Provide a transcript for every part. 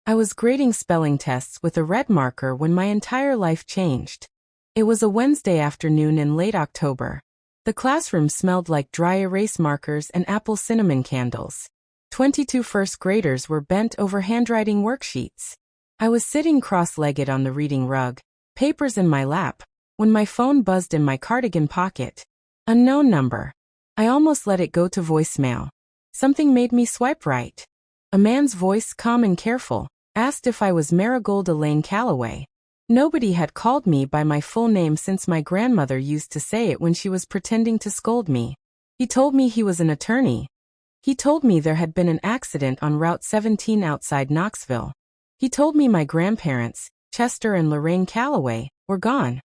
I was grading spelling tests with a red marker when my entire life changed. It was a Wednesday afternoon in late October. The classroom smelled like dry erase markers and apple cinnamon candles. 22 first graders were bent over handwriting worksheets. I was sitting cross-legged on the reading rug, papers in my lap, when my phone buzzed in my cardigan pocket. Unknown number. I almost let it go to voicemail. Something made me swipe right. A man's voice, calm and careful, asked if I was Marigold Elaine Calloway. Nobody had called me by my full name since my grandmother used to say it when she was pretending to scold me. He told me he was an attorney. He told me there had been an accident on Route 17 outside Knoxville. He told me my grandparents, Chester and Lorraine Calloway, were gone.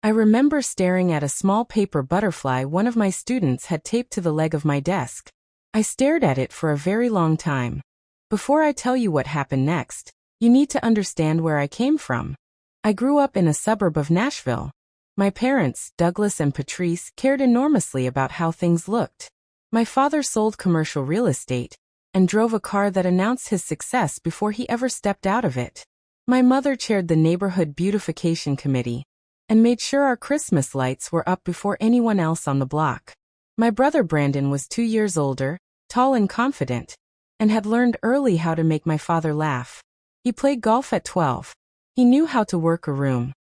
I remember staring at a small paper butterfly one of my students had taped to the leg of my desk. I stared at it for a very long time. Before I tell you what happened next, you need to understand where I came from. I grew up in a suburb of Nashville. My parents, Douglas and Patrice, cared enormously about how things looked. My father sold commercial real estate and drove a car that announced his success before he ever stepped out of it. My mother chaired the neighborhood beautification committee and made sure our Christmas lights were up before anyone else on the block. My brother Brandon was 2 years older, tall and confident, and had learned early how to make my father laugh. He played golf at 12. He knew how to work a room.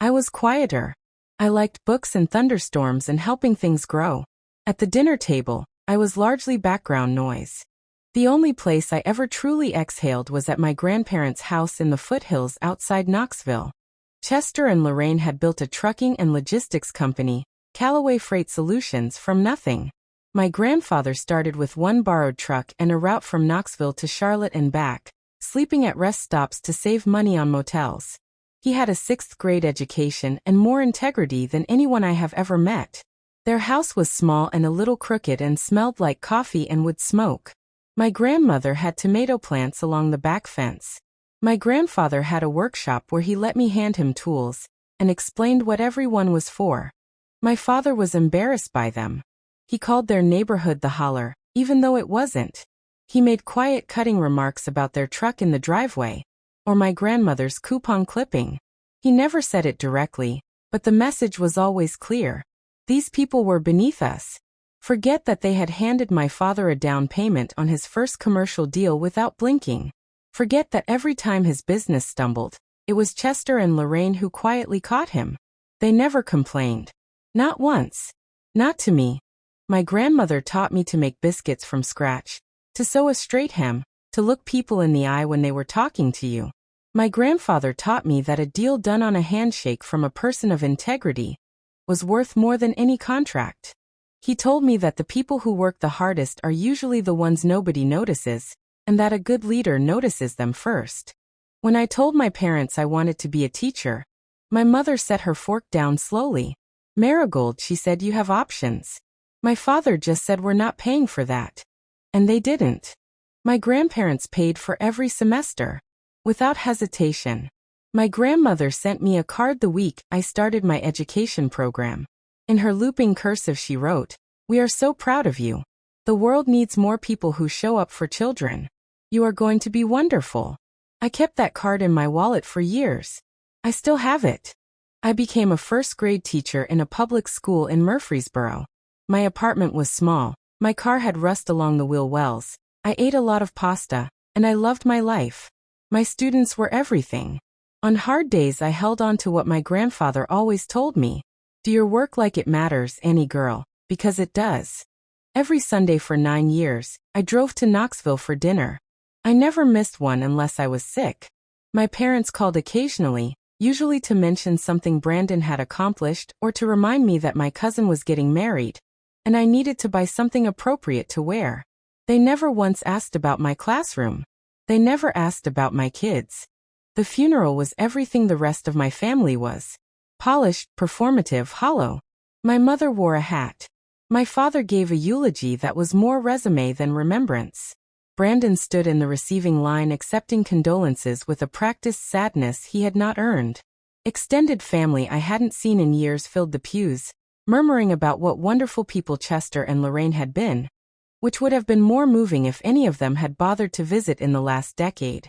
I was quieter. I liked books and thunderstorms and helping things grow. At the dinner table, I was largely background noise. The only place I ever truly exhaled was at my grandparents' house in the foothills outside Knoxville. Chester and Lorraine had built a trucking and logistics company, Callaway Freight Solutions, from nothing. My grandfather started with one borrowed truck and a route from Knoxville to Charlotte and back, sleeping at rest stops to save money on motels. He had a 6th grade education and more integrity than anyone I have ever met. Their house was small and a little crooked and smelled like coffee and would smoke. My grandmother had tomato plants along the back fence. My grandfather had a workshop where he let me hand him tools and explained what every one was for. My father was embarrassed by them. He called their neighborhood the Holler, even though it wasn't. He made quiet cutting remarks about their truck in the driveway, or my grandmother's coupon clipping. He never said it directly, but the message was always clear. These people were beneath us. Forget that they had handed my father a down payment on his first commercial deal without blinking. Forget that every time his business stumbled, it was Chester and Lorraine who quietly caught him. They never complained. Not once. Not to me. My grandmother taught me to make biscuits from scratch, to sew a straight hem, to look people in the eye when they were talking to you. My grandfather taught me that a deal done on a handshake from a person of integrity was worth more than any contract. He told me that the people who work the hardest are usually the ones nobody notices, and that a good leader notices them first. When I told my parents I wanted to be a teacher, my mother set her fork down slowly. Marigold, she said, you have options. My father just said we're not paying for that. And they didn't. My grandparents paid for every semester. Without hesitation. My grandmother sent me a card the week I started my education program. In her looping cursive she wrote, "We are so proud of you. The world needs more people who show up for children. You are going to be wonderful." I kept that card in my wallet for years. I still have it. I became a first-grade teacher in a public school in Murfreesboro. My apartment was small, my car had rust along the wheel wells, I ate a lot of pasta, and I loved my life. My students were everything. On hard days I held on to what my grandfather always told me. Do your work like it matters, Annie girl, because it does. Every Sunday for 9 years, I drove to Knoxville for dinner. I never missed one unless I was sick. My parents called occasionally, usually to mention something Brandon had accomplished or to remind me that my cousin was getting married, and I needed to buy something appropriate to wear. They never once asked about my classroom. They never asked about my kids. The funeral was everything the rest of my family was. Polished, performative, hollow. My mother wore a hat. My father gave a eulogy that was more resume than remembrance. Brandon stood in the receiving line accepting condolences with a practiced sadness he had not earned. Extended family I hadn't seen in years filled the pews, murmuring about what wonderful people Chester and Lorraine had been, which would have been more moving if any of them had bothered to visit in the last decade.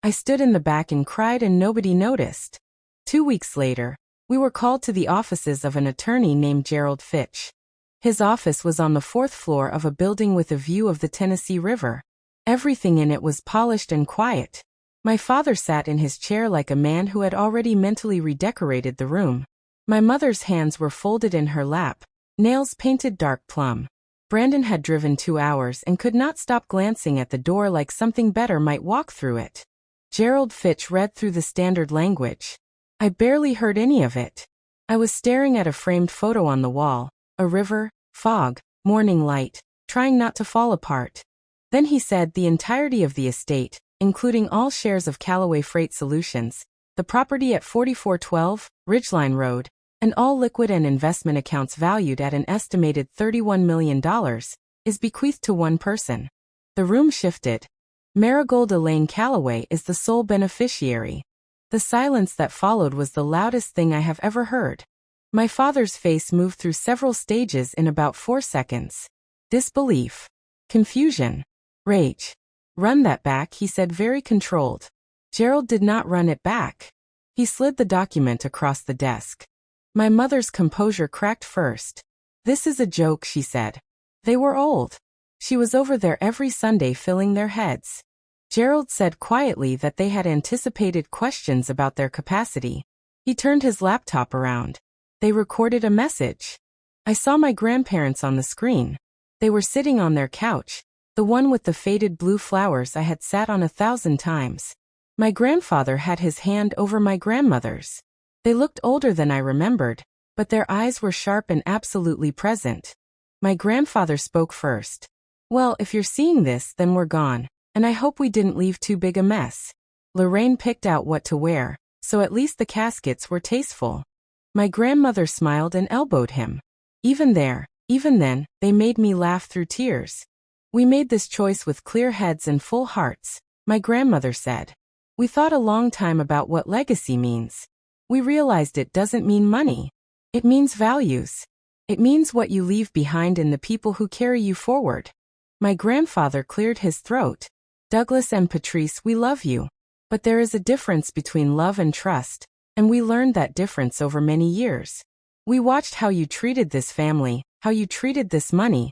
I stood in the back and cried and nobody noticed. 2 weeks later, we were called to the offices of an attorney named Gerald Fitch. His office was on the 4th floor of a building with a view of the Tennessee River. Everything in it was polished and quiet. My father sat in his chair like a man who had already mentally redecorated the room. My mother's hands were folded in her lap, nails painted dark plum. Brandon had driven 2 hours and could not stop glancing at the door like something better might walk through it. Gerald Fitch read through the standard language. I barely heard any of it. I was staring at a framed photo on the wall, a river, fog, morning light, trying not to fall apart. Then he said the entirety of the estate, including all shares of Callaway Freight Solutions, the property at 4412 Ridgeline Road, and all liquid and investment accounts valued at an estimated $31 million, is bequeathed to one person. The room shifted. Marigold Elaine Callaway is the sole beneficiary. The silence that followed was the loudest thing I have ever heard. My father's face moved through several stages in about 4 seconds. Disbelief. Confusion. Rage. Run that back, he said, very controlled. Gerald did not run it back. He slid the document across the desk. My mother's composure cracked first. This is a joke, she said. They were old. She was over there every Sunday filling their heads. Gerald said quietly that they had anticipated questions about their capacity. He turned his laptop around. They recorded a message. I saw my grandparents on the screen. They were sitting on their couch, the one with the faded blue flowers I had sat on 1,000 times. My grandfather had his hand over my grandmother's. They looked older than I remembered, but their eyes were sharp and absolutely present. My grandfather spoke first. Well, if you're seeing this, then we're gone, and I hope we didn't leave too big a mess. Lorraine picked out what to wear, so at least the caskets were tasteful. My grandmother smiled and elbowed him. Even then, they made me laugh through tears. We made this choice with clear heads and full hearts, my grandmother said. We thought a long time about what legacy means. We realized it doesn't mean money. It means values. It means what you leave behind in the people who carry you forward. My grandfather cleared his throat. Douglas and Patrice, we love you. But there is a difference between love and trust, and we learned that difference over many years. We watched how you treated this family, how you treated this money,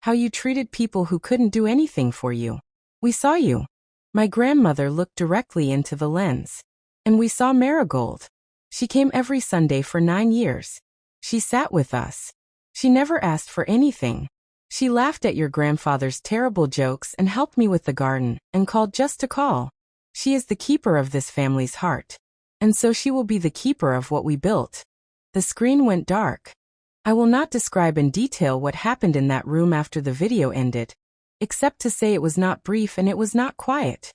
how you treated people who couldn't do anything for you. We saw you. My grandmother looked directly into the lens. And we saw Marigold. She came every Sunday for 9 years. She sat with us. She never asked for anything. She laughed at your grandfather's terrible jokes and helped me with the garden, and called just to call. She is the keeper of this family's heart. And so she will be the keeper of what we built. The screen went dark. I will not describe in detail what happened in that room after the video ended, except to say it was not brief and it was not quiet.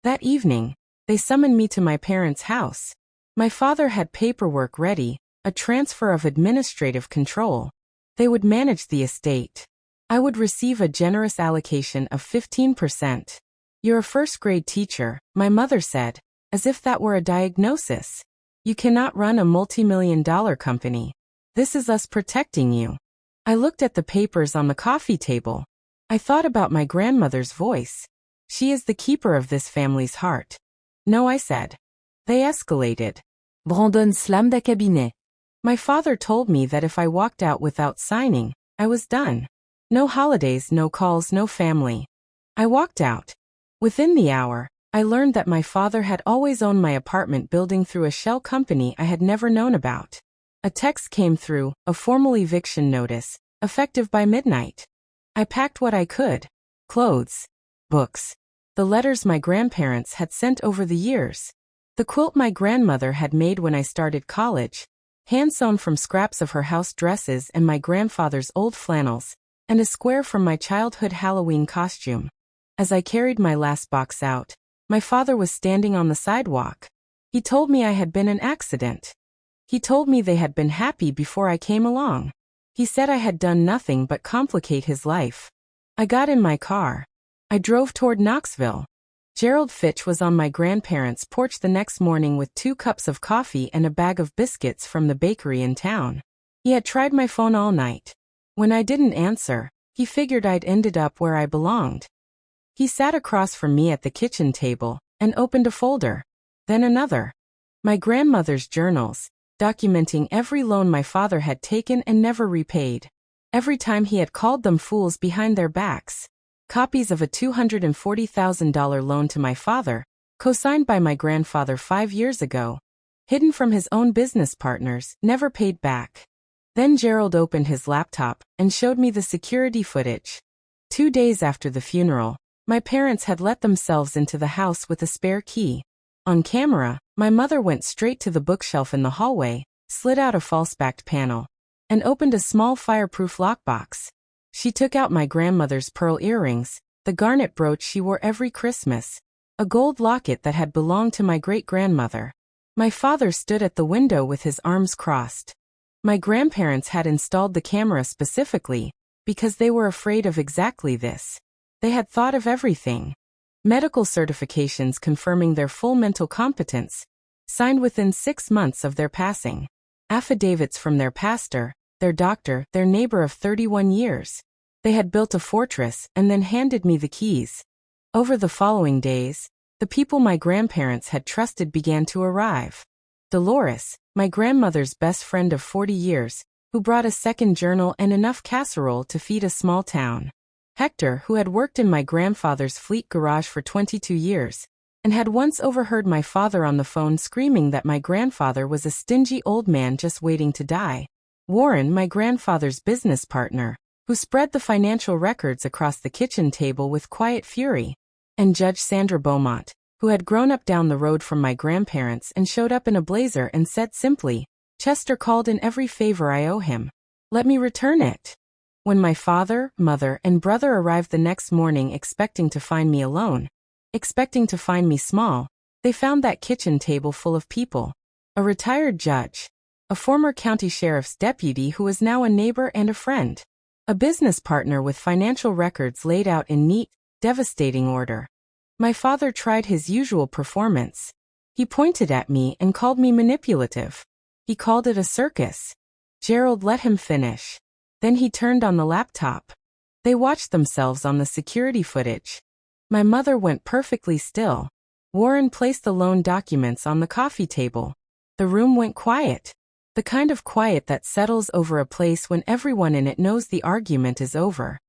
That evening, they summoned me to my parents' house. My father had paperwork ready, a transfer of administrative control. They would manage the estate. I would receive a generous allocation of 15%. You're a first-grade teacher, my mother said, as if that were a diagnosis. You cannot run a multi-million-dollar company. This is us protecting you. I looked at the papers on the coffee table. I thought about my grandmother's voice. She is the keeper of this family's heart. No, I said. They escalated. Brandon slammed the cabinet. My father told me that if I walked out without signing, I was done. No holidays, no calls, no family. I walked out. Within the hour, I learned that my father had always owned my apartment building through a shell company I had never known about. A text came through, a formal eviction notice, effective by midnight. I packed what I could. Clothes. Books. The letters my grandparents had sent over the years. The quilt my grandmother had made when I started college. Hand-sewn from scraps of her house dresses and my grandfather's old flannels, and a square from my childhood Halloween costume. As I carried my last box out, my father was standing on the sidewalk. He told me I had been an accident. He told me they had been happy before I came along. He said I had done nothing but complicate his life. I got in my car. I drove toward Knoxville. Gerald Fitch was on my grandparents' porch the next morning with 2 cups of coffee and a bag of biscuits from the bakery in town. He had tried my phone all night. When I didn't answer, he figured I'd ended up where I belonged. He sat across from me at the kitchen table, and opened a folder. Then another. My grandmother's journals, documenting every loan my father had taken and never repaid. Every time he had called them fools behind their backs. Copies of a $240,000 loan to my father, co-signed by my grandfather 5 years ago, hidden from his own business partners, never paid back. Then Gerald opened his laptop and showed me the security footage. 2 days after the funeral, my parents had let themselves into the house with a spare key. On camera, my mother went straight to the bookshelf in the hallway, slid out a false-backed panel, and opened a small fireproof lockbox. She took out my grandmother's pearl earrings, the garnet brooch she wore every Christmas, a gold locket that had belonged to my great-grandmother. My father stood at the window with his arms crossed. My grandparents had installed the camera specifically because they were afraid of exactly this. They had thought of everything. Medical certifications confirming their full mental competence, signed within 6 months of their passing. Affidavits from their pastor, their doctor, their neighbor of 31 years. They had built a fortress and then handed me the keys. Over the following days, the people my grandparents had trusted began to arrive. Dolores, my grandmother's best friend of 40 years, who brought a second journal and enough casserole to feed a small town. Hector, who had worked in my grandfather's fleet garage for 22 years, and had once overheard my father on the phone screaming that my grandfather was a stingy old man just waiting to die. Warren, my grandfather's business partner, who spread the financial records across the kitchen table with quiet fury. And Judge Sandra Beaumont, who had grown up down the road from my grandparents and showed up in a blazer and said simply, "Chester called in every favor I owe him. Let me return it." When my father, mother, and brother arrived the next morning expecting to find me alone, expecting to find me small, they found that kitchen table full of people. A retired judge, a former county sheriff's deputy who was now a neighbor and a friend, a business partner with financial records laid out in neat, devastating order. My father tried his usual performance. He pointed at me and called me manipulative. He called it a circus. Gerald let him finish. Then he turned on the laptop. They watched themselves on the security footage. My mother went perfectly still. Warren placed the loan documents on the coffee table. The room went quiet. The kind of quiet that settles over a place when everyone in it knows the argument is over.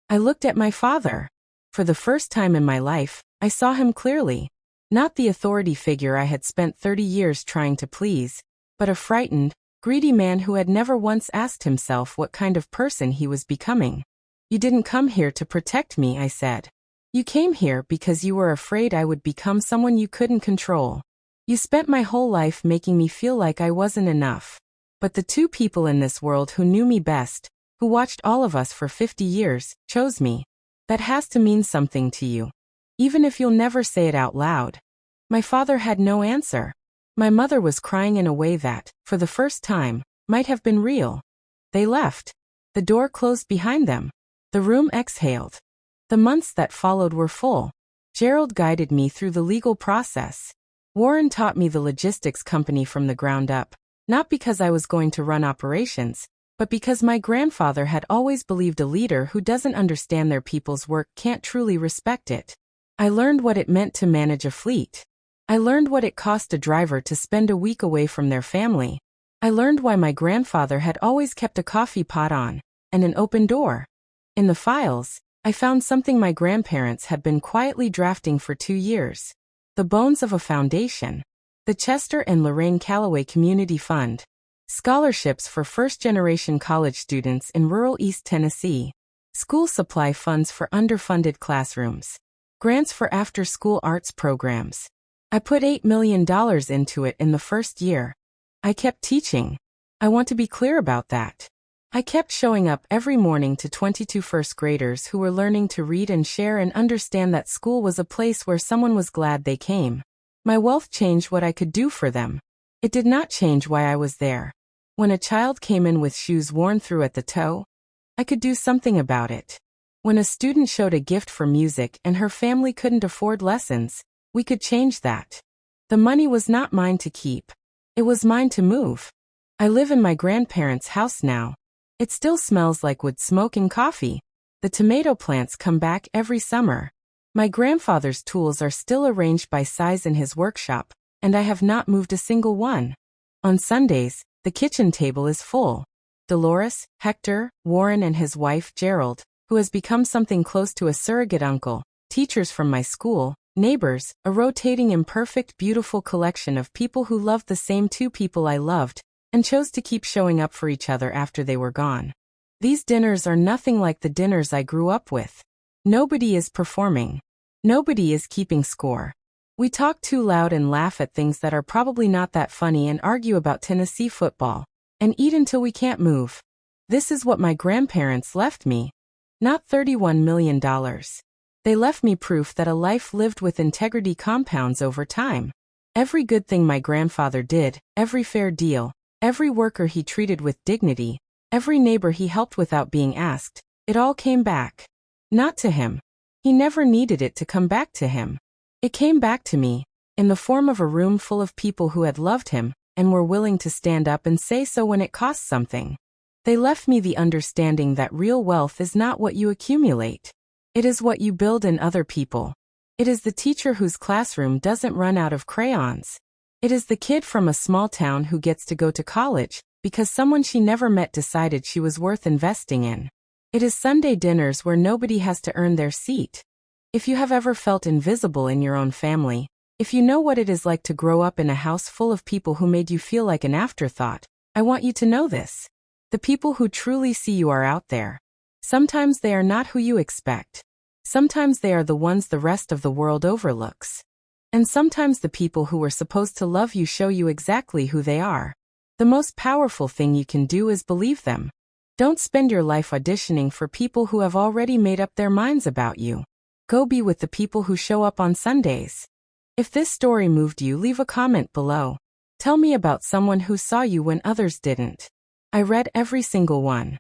I looked at my father. For the first time in my life, I saw him clearly. Not the authority figure I had spent 30 years trying to please, but a frightened, greedy man who had never once asked himself what kind of person he was becoming. "You didn't come here to protect me," I said. "You came here because you were afraid I would become someone you couldn't control. You spent my whole life making me feel like I wasn't enough. But the two people in this world who knew me best, who watched all of us for 50 years, chose me. That has to mean something to you. Even if you'll never say it out loud." My father had no answer. My mother was crying in a way that, for the first time, might have been real. They left. The door closed behind them. The room exhaled. The months that followed were full. Gerald guided me through the legal process. Warren taught me the logistics company from the ground up, not because I was going to run operations, but because my grandfather had always believed a leader who doesn't understand their people's work can't truly respect it. I learned what it meant to manage a fleet. I learned what it cost a driver to spend a week away from their family. I learned why my grandfather had always kept a coffee pot on, and an open door. In the files, I found something my grandparents had been quietly drafting for 2 years. The bones of a foundation. The Chester and Lorraine Callaway Community Fund. Scholarships for first-generation college students in rural East Tennessee. School supply funds for underfunded classrooms. Grants for after-school arts programs. I put $8 million into it in the first year. I kept teaching. I want to be clear about that. I kept showing up every morning to 22 first graders who were learning to read and share and understand that school was a place where someone was glad they came. My wealth changed what I could do for them. It did not change why I was there. When a child came in with shoes worn through at the toe, I could do something about it. When a student showed a gift for music and her family couldn't afford lessons, we could change that. The money was not mine to keep. It was mine to move. I live in my grandparents' house now. It still smells like wood smoke and coffee. The tomato plants come back every summer. My grandfather's tools are still arranged by size in his workshop, and I have not moved a single one. On Sundays, the kitchen table is full. Dolores, Hector, Warren and his wife Gerald, who has become something close to a surrogate uncle, teachers from my school, neighbors, a rotating imperfect beautiful collection of people who loved the same two people I loved, and chose to keep showing up for each other after they were gone. These dinners are nothing like the dinners I grew up with. Nobody is performing. Nobody is keeping score. We talk too loud and laugh at things that are probably not that funny and argue about Tennessee football, and eat until we can't move. This is what my grandparents left me. Not $31 million. They left me proof that a life lived with integrity compounds over time. Every good thing my grandfather did, every fair deal, every worker he treated with dignity, every neighbor he helped without being asked, it all came back. Not to him. He never needed it to come back to him. It came back to me, in the form of a room full of people who had loved him, and were willing to stand up and say so when it cost something. They left me the understanding that real wealth is not what you accumulate. It is what you build in other people. It is the teacher whose classroom doesn't run out of crayons. It is the kid from a small town who gets to go to college, because someone she never met decided she was worth investing in. It is Sunday dinners where nobody has to earn their seat. If you have ever felt invisible in your own family, if you know what it is like to grow up in a house full of people who made you feel like an afterthought, I want you to know this. The people who truly see you are out there. Sometimes they are not who you expect. Sometimes they are the ones the rest of the world overlooks. And sometimes the people who were supposed to love you show you exactly who they are. The most powerful thing you can do is believe them. Don't spend your life auditioning for people who have already made up their minds about you. Go be with the people who show up on Sundays. If this story moved you, leave a comment below. Tell me about someone who saw you when others didn't. I read every single one.